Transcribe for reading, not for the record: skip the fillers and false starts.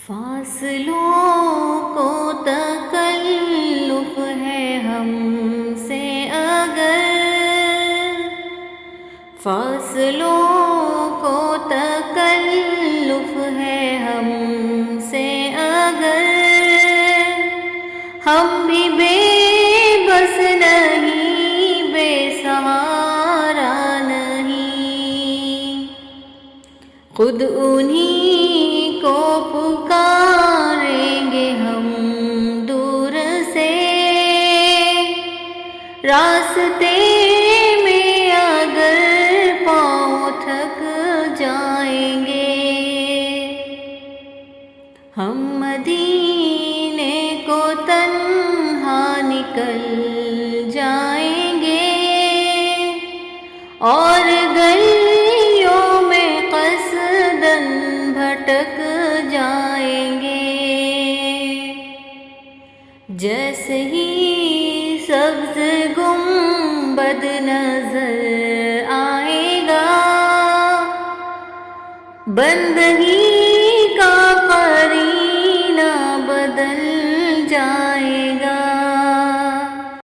فاصلوں کو تکلف ہے ہم سے اگر، فاصلوں کو تکلف ہے ہم سے اگر، ہم بھی بے بس نہیں، بے سہارا نہیں، خود انہی کو پکاریں گے ہم دور سے، راستے میں اگر پاؤں تھک جائیں گے، ہم مدینے کو تنہا نکل جائیں گے، اور گلیوں میں قصداً بھٹک جائیں گے، جیسے ہی سبز گنبد نظر آئے گا، بند ہی